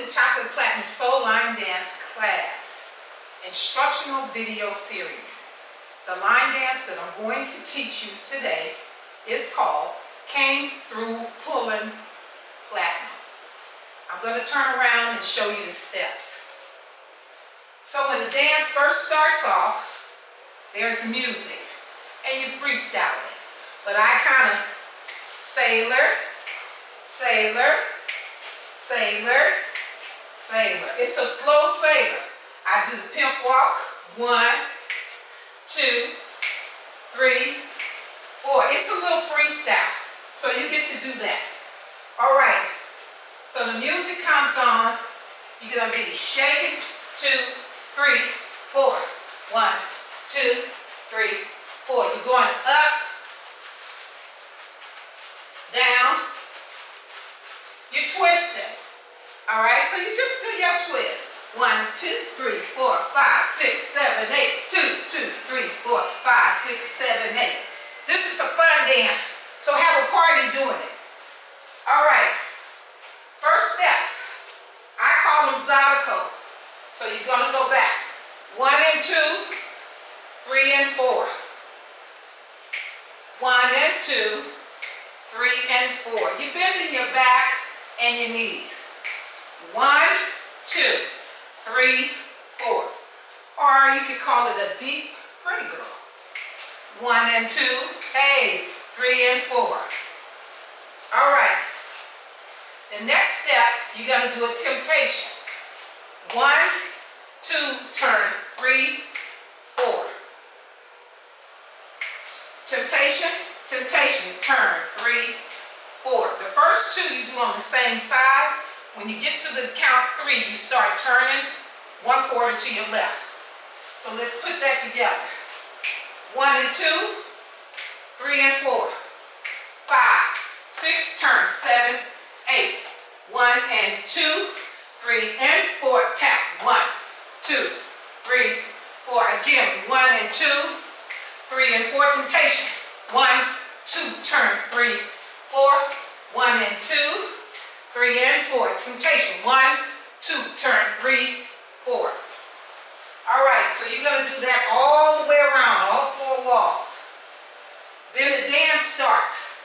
the Chocolate Platinum Soul Line Dance class, instructional video series. The line dance that I'm going to teach you today is called Thru Pullin Platinum. I'm going to turn around and show you the steps. So when the dance first starts off, there's music and you freestyle it. But I kind of sailor, sailor, sailor, sailor. It's a slow sailor. I do the pimp walk. 1, 2, 3, 4. It's a little freestyle. So you get to do that. All right. So the music comes on. You're going to be shaking. 2, 3, 4. 1, 2, 3, 4. You're going up, down. You're twisting. All right, so you just do your twist. 1, 2, 3, 4, 5, 6, 7, 8. 2, 2, 3, 4, 5, 6, 7, 8. This is a fun dance, so have a party doing it. All right, first steps. I call them ZYDECO. So you're going to go back. 1 and 2, 3 and 4. 1 and 2, 3 and 4. You're bending your back and your knees. 1, 2, 3, 4. Or you could call it a deep pretty girl. 1 and 2, hey, 3 and 4. All right. The next step, you're going to do a temptation. 1, 2, turn, 3, 4. Temptation, temptation, turn, 3, 4. The first 2 you do on the same side. When you get to the count 3, you start turning 1 quarter to your left. So let's put that together. 1 and 2, 3 and 4, 5, 6, turn, 7, 8. 1 and 2, 3 and 4, tap. 1, 2, 3, 4. Again, 1 and 2, 3 and 4, temptation. 1, 2, turn, 3, 4. 1 and 2, 3 and 4, temptation. 1, 2, turn, 3, 4. All right, so you're going to do that all the way around, all 4 walls. Then the dance starts.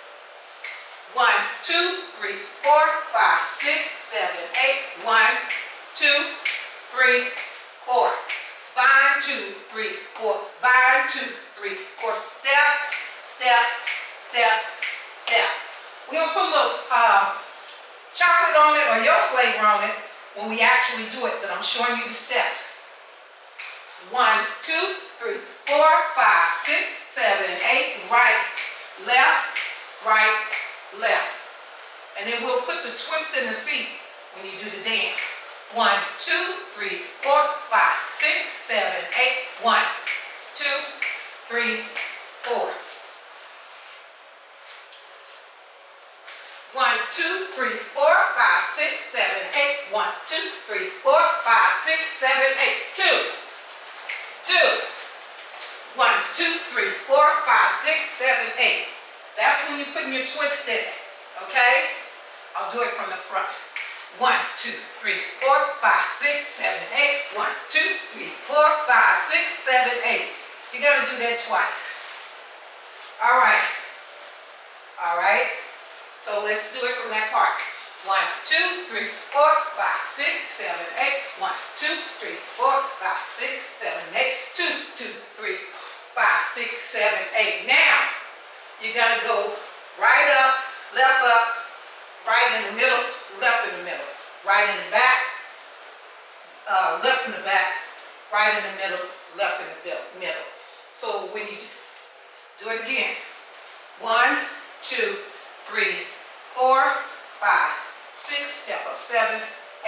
1, 2, 3, 4, 5, 6, 7, 8. 1, 2, 3, 4. Bind, 2, 3, 4. Bind, 2, 3, 4. Step, step, step, step. We'll put a little chocolate on it or your flavor on it when we actually do it, but I'm showing you the steps. 1, 2, 3, 4, 5, 6, 7, 8. Right, left, right, left. And then we'll put the twist in the feet when you do the dance. 1, 2, 3, 4, 5, 6, 7, 8. 1, 2, 3, 4. 1, 2, 3, 4, 5, 6, 7, 8. 1, 2, 3, 4, 5, 6, 7, 8. 2, 2. 1, 2, 3, 4, 5, 6, 7, 8. That's when you're putting your twist in it. Okay? I'll do it from the front. 1, 2, 3, 4, 5, 6, 7, 8. 1, 2, 3, 4, 5, 6, 7, 8. You're going to do that twice. All right. All right. So let's do it from that part. 1, 2, 3, 4, 5, 6, 7, 8. 1, 2, 3, 4, 5, 6, 7, 8. 2, 2, 3, 5, 6, 7, 8. Now, you're going to go right up, right in the middle, left in the middle. Right in the back, left in the back, right in the middle, left in the middle. So when you do it again, 1, 2, 3, 4, 5, 6, step up, 7,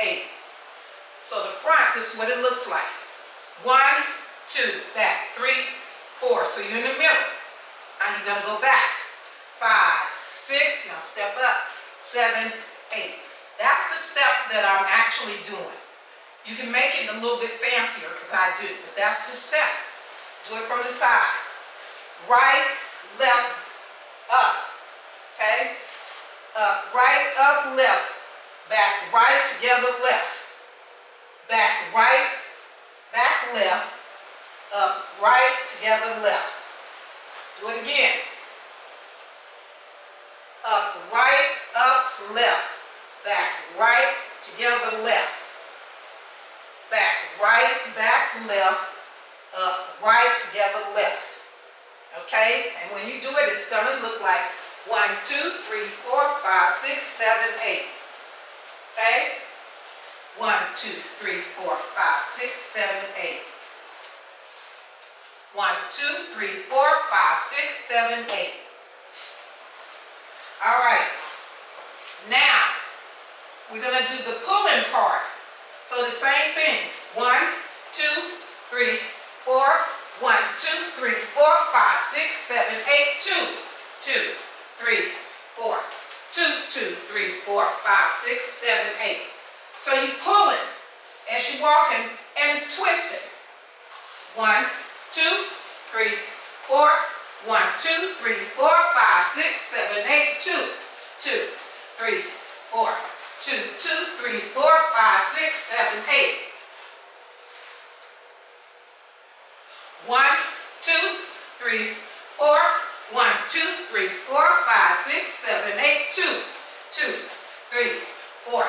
8. So the front, this is what it looks like. 1, 2, back, 3, 4. So you're in the middle. Now you're going to go back. 5, 6, now step up, 7, 8. That's the step that I'm actually doing. You can make it a little bit fancier because I do, but that's the step. Do it from the side. Right, left, up. Okay? Up, right, up, left. Back, right, together, left. back right, back left, up right, together left. Do it again. Up right, up left, back right, together left, back right, back left, up right, together left. Okay, and when you do it, it's going to look like 1, 2, 3, 4, 5, 6, 7, 8. Okay, 1, 2, 3, 4, 5, 6, 7, 8. 1, 2, 3, 4, 5, 6, 7, 8. All right, now we're going to do the pulling part. So the same thing. 1, 2, 3, 4. 1, 2, 3, 4, 5, 6, 7, 8. 2, 2, 3, 4. 2, 2, 3, 4, 5, 6, 7, 8. So you pull it as you're walking, and it's twisted. 1, 2, 3, 4. 1, 2, 3, 4, 5, 6, 7, 8. 2, 2, 3, 4. 2, 2, 3, 4, 5, 6, 7, 8. 1, 2, 3, 4. 1, 2, 3, 4, 5, 6, 7, 8. 2, 2, 3, 4.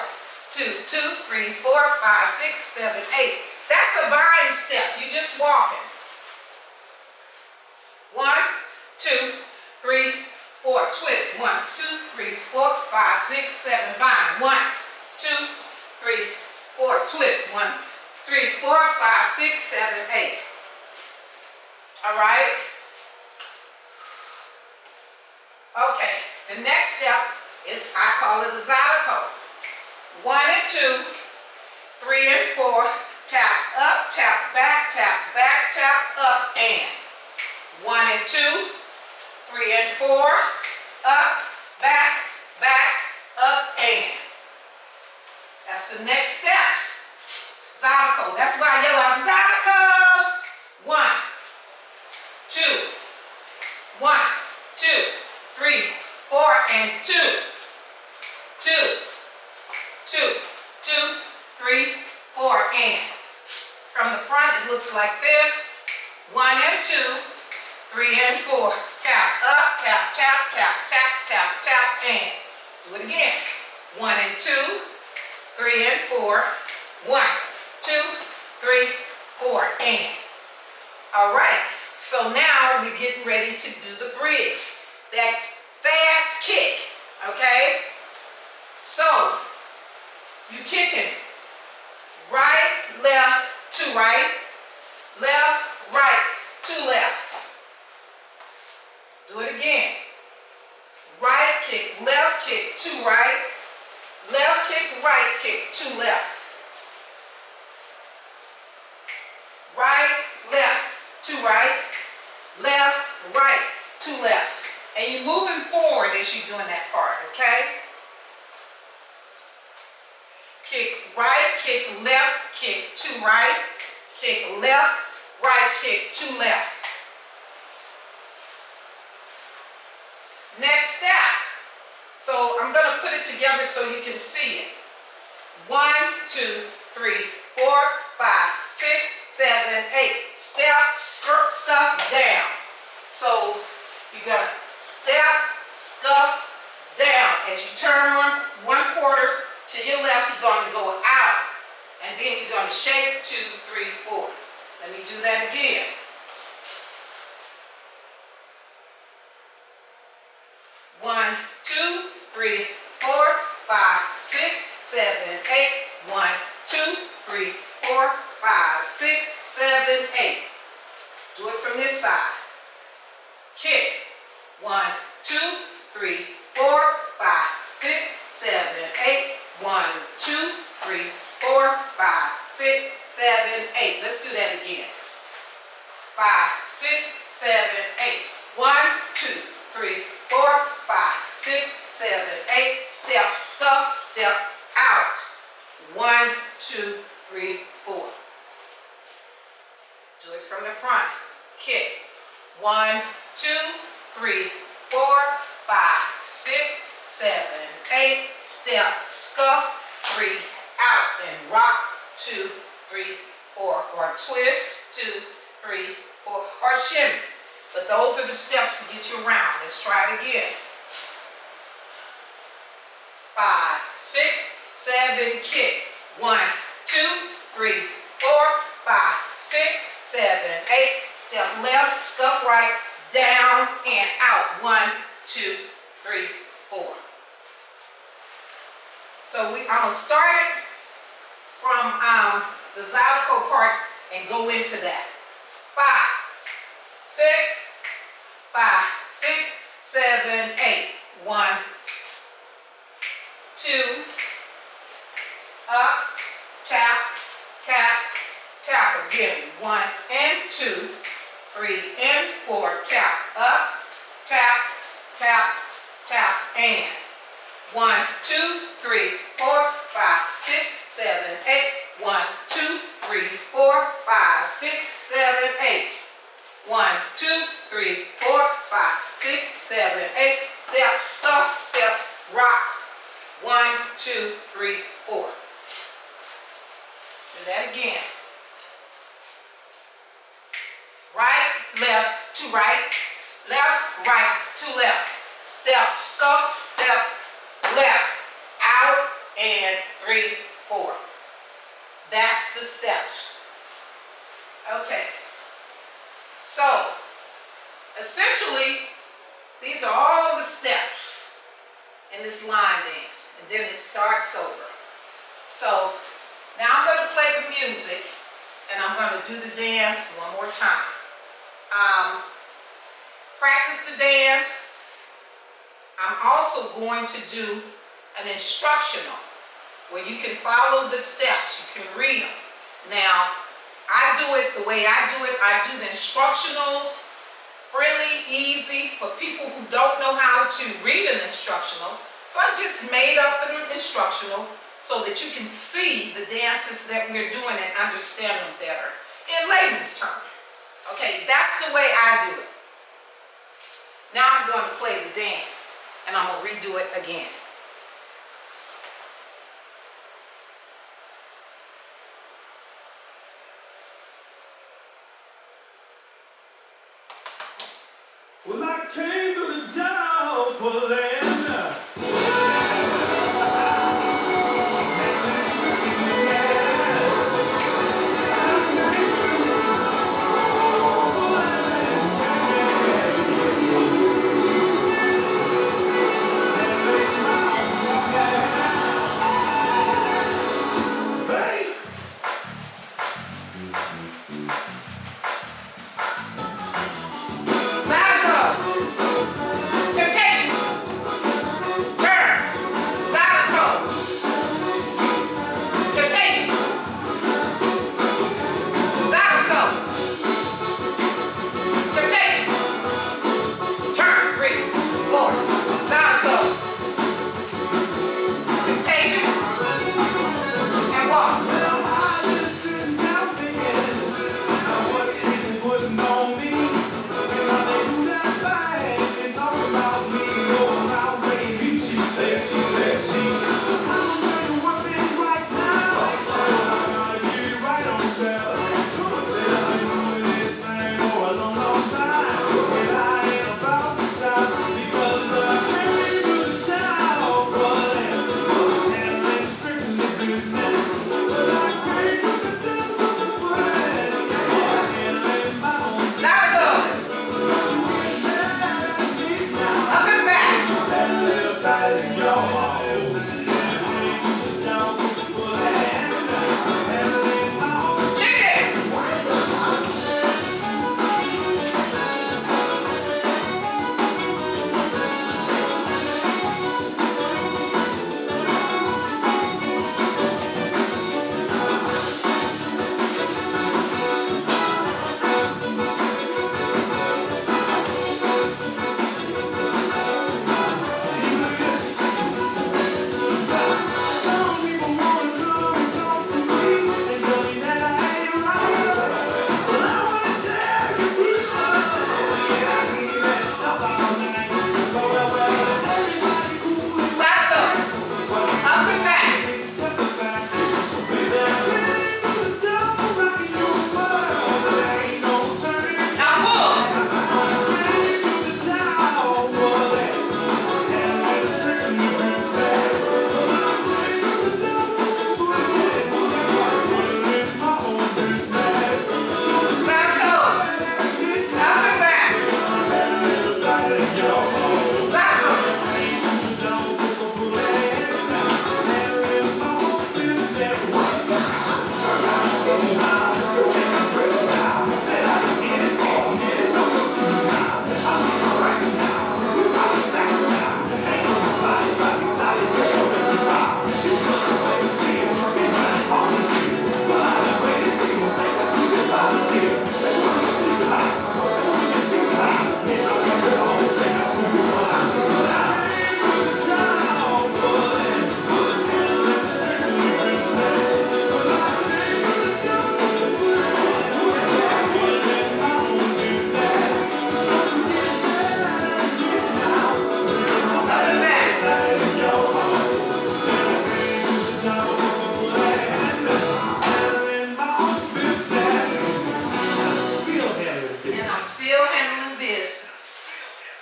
2, 2, 3, 4, 5, 6, 7, 8. That's a vine step. You're just walking. 1, 2, 3, 4. Twist. 1, 2, 3, 4, 5, 6, 7. Vine. 1, 2, 3, 4. Twist. 1, 3, 4, 5, 6, 7, 8. All right. Okay. The next step is, I call it the ZYDECO. 1 and 2, 3 and 4. Tap up, tap, tap up, and 1 and 2, 3 and 4. Up, back, up, and. That's the next steps. ZYDECO. That's why I yell out ZYDECO. 1, 2, 1, 2, 3, 4, and 2. 2, 2, 2, 3, 4, and. From the front, it looks like this. 1 and 2, 3 and 4. Tap up, tap, and. Do it again. 1 and 2, 3 and 4. 1, 2, 3, 4, and. All right. So now we're getting ready to do the bridge. That's fast kick. Okay. So you're kicking right, left to right, left, right to left. Do it again. Right kick, left kick to right, left kick, right kick to left. Right, left to right, left, right to left. And you're moving forward as you're doing that part, okay? Kick right, kick left, kick to right, kick left, right kick to left. Next step. So I'm going to put it together so you can see it. 1, 2, 3, 4, 5, 6, 7, 8. Step, skirt, scuff, down. So you're going to step, scuff, down. As you turn one quarter to your left, you're going to go out. And then you're going to shake 2, 3, 4. Let me do that again. 1, 2, 3, 4, 5, 6, 7, 8. 1, 2, 3, 4, 5, 6, 7, 8. Do it from this side. Kick. 1, 2, 3, 4, 5, 6, 7, 8. 1, 2, 3, 4, 5, 6, 7, 8. Let's do that again. 5, 6, 7, 8. 1, 2, 3, 4, 5, 6, 7, 8. Step, scuff, step out. 1, 2, 3, 4. Do it from the front. Kick. 1, 2, 3, 4, 5, 6, 7, 8. Step, scuff, 3, out, and rock, 2, 3, 4, or twist, 2, 3, 4, or shimmy. But those are the steps to get you around. Let's try it again. 5, 6, 7, kick. 1, 2, 3, 4, 5, 6, 7, 8. Step left, step right, down and out. 1, 2, 3, 4. So I'm gonna start it from the ZYDECO part and go into that. 5, 6, 5, 6, 7, 8. 1, 2, up, tap, tap, tap again. 1 and 2, 3 and 4, tap, up, tap, tap, tap, and 1, 2, 3, 4, 5, 6, 7, 8. 1, 2, 3, 4, 5, 6, 7, 8. 1, 2, 3, 4, 5, 6, 7, 8. Step, stuff, step, rock. 1, 2, 3, 4. Do that again. Right, left to right, left, right to left. Step, stuff, step, left, out, and 3, 4. That's the steps. Okay. So, essentially, these are all the steps in this line dance. And then it starts over. So, now I'm going to play the music and I'm going to do the dance one more time. Practice the dance. I'm also going to do an instructional where you can follow the steps, you can read them. Now, I do it the way I do it. I do the instructionals, friendly, easy, for people who don't know how to read an instructional. So I just made up an instructional so that you can see the dances that we're doing and understand them better in layman's terms. Okay, that's the way I do it. Now I'm going to play the dance and I'm going to redo it again. Well, I came to the job for land. Make my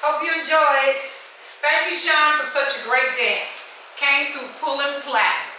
Hope you enjoyed. Thank you, Sean, for such a great dance. Came through pulling platinum.